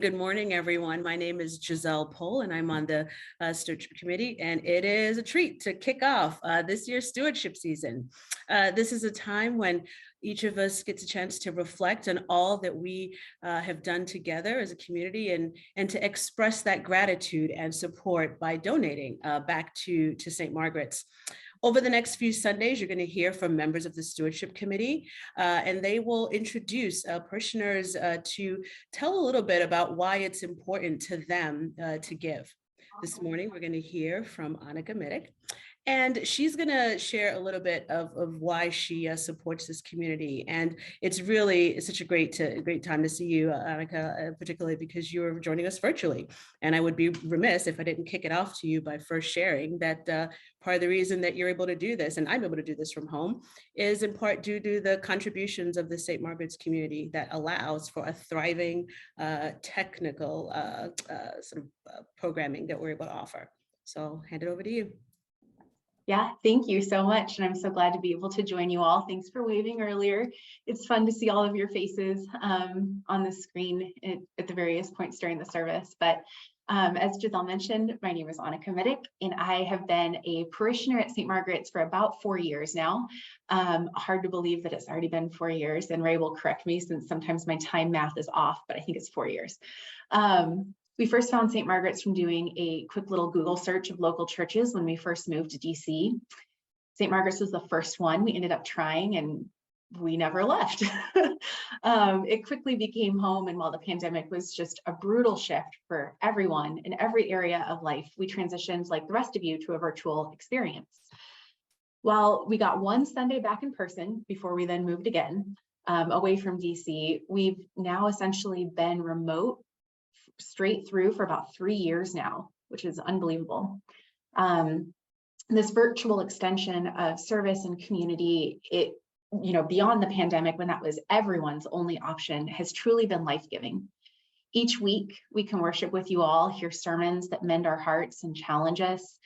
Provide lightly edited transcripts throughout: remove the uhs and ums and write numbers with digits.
Good morning, everyone. My name is Giselle Pohl, and I'm on the Stewardship Committee, and it is a treat to kick off this year's stewardship season. This is a time when each of us gets a chance to reflect on all that we have done together as a community and to express that gratitude and support by donating back to St. Margaret's. Over the next few Sundays, you're going to hear from members of the Stewardship Committee, and they will introduce parishioners to tell a little bit about why it's important to them to give. This morning, we're going to hear from Annika Mitic, and she's going to share a little bit of why she supports this community. And it's such a great time to see you, Annika, particularly because you're joining us virtually. And I would be remiss if I didn't kick it off to you by first sharing that part of the reason that you're able to do this, and I'm able to do this from home, is in part due to the contributions of the St. Margaret's community that allows for a thriving technical programming that we're able to offer. So hand it over to you. Yeah, thank you so much. And I'm so glad to be able to join you all. Thanks for waving earlier. It's fun to see all of your faces on the screen at the various points during the service. But as Giselle mentioned, my name is Annika Mitic, and I have been a parishioner at St. Margaret's for about 4 years now. Hard to believe that it's already been 4 years, and Ray will correct me since sometimes my time math is off, but I think it's 4 years. We first found St. Margaret's from doing a quick little Google search of local churches when we first moved to DC. St. Margaret's was the first one we ended up trying, and we never left. It quickly became home, and while the pandemic was just a brutal shift for everyone in every area of life, we transitioned, like the rest of you, to a virtual experience. While we got one Sunday back in person before we then moved again away from DC, we've now essentially been remote straight through for about 3 years now, which is unbelievable. This virtual extension of service and community, beyond the pandemic, when that was everyone's only option, has truly been life-giving. Each week, we can worship with you all, hear sermons that mend our hearts and challenge us,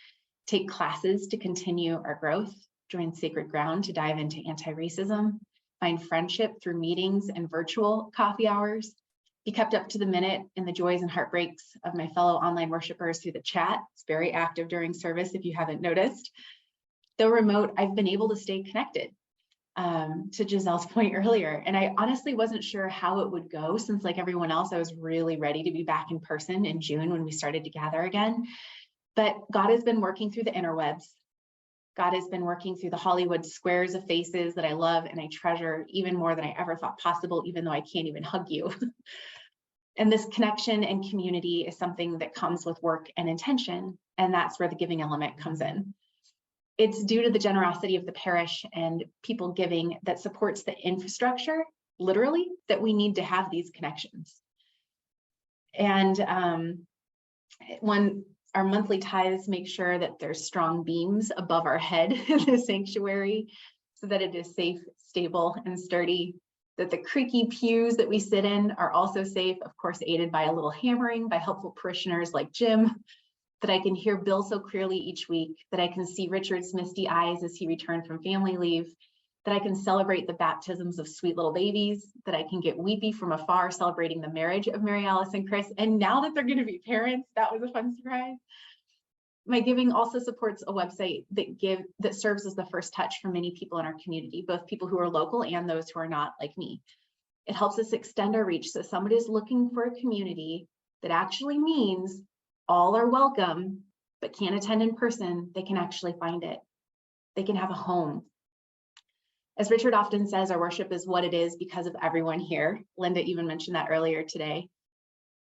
take classes to continue our growth, join sacred ground to dive into anti-racism, find friendship through meetings and virtual coffee hours, be kept up to the minute in the joys and heartbreaks of my fellow online worshipers through the chat. It's very active during service if you haven't noticed. Though remote, I've been able to stay connected, to Giselle's point earlier. And I honestly wasn't sure how it would go, since like everyone else, I was really ready to be back in person in June when we started to gather again. But God has been working through the interwebs. God has been working through the Hollywood squares of faces that I love and I treasure even more than I ever thought possible, even though I can't even hug you. And this connection and community is something that comes with work and intention, and that's where the giving element comes in. It's due to the generosity of the parish and people giving that supports the infrastructure, literally, that we need to have these connections. And when our monthly tithes make sure that there's strong beams above our head in the sanctuary so that it is safe, stable, and sturdy, that the creaky pews that we sit in are also safe, of course, aided by a little hammering by helpful parishioners like Jim, that I can hear Bill so clearly each week, that I can see Richard's misty eyes as he returned from family leave, that I can celebrate the baptisms of sweet little babies, that I can get weepy from afar celebrating the marriage of Mary Alice and Chris, and now that they're going to be parents, that was a fun surprise. My giving also supports a website that serves as the first touch for many people in our community, both people who are local and those who are not, like me. It helps us extend our reach, so somebody is looking for a community that actually means all are welcome, but can't attend in person, they can actually find it. They can have a home. As Richard often says, our worship is what it is because of everyone here. Linda even mentioned that earlier today.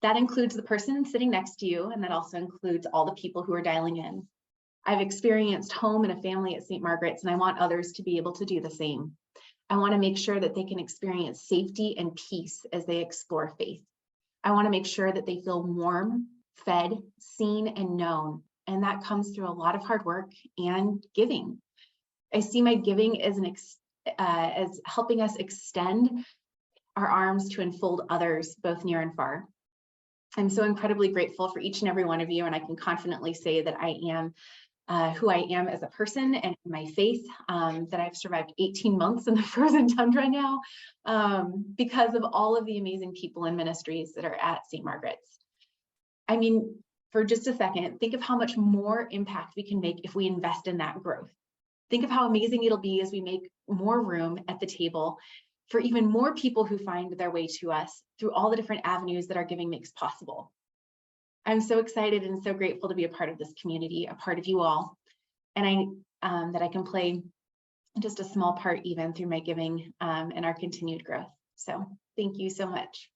That includes the person sitting next to you, and that also includes all the people who are dialing in. I've experienced home and a family at St. Margaret's, and I want others to be able to do the same. I want to make sure that they can experience safety and peace as they explore faith. I want to make sure that they feel warm, fed, seen, and known, and that comes through a lot of hard work and giving. I see my giving as helping us extend our arms to enfold others, both near and far. I'm so incredibly grateful for each and every one of you, and I can confidently say that I am who I am as a person and my faith, that I've survived 18 months in the frozen tundra now, because of all of the amazing people and ministries that are at St. Margaret's. I mean, for just a second, think of how much more impact we can make if we invest in that growth. Think of how amazing it'll be as we make more room at the table for even more people who find their way to us through all the different avenues that our giving makes possible. I'm so excited and so grateful to be a part of this community, a part of you all, and that I can play just a small part even through my giving and our continued growth. So thank you so much.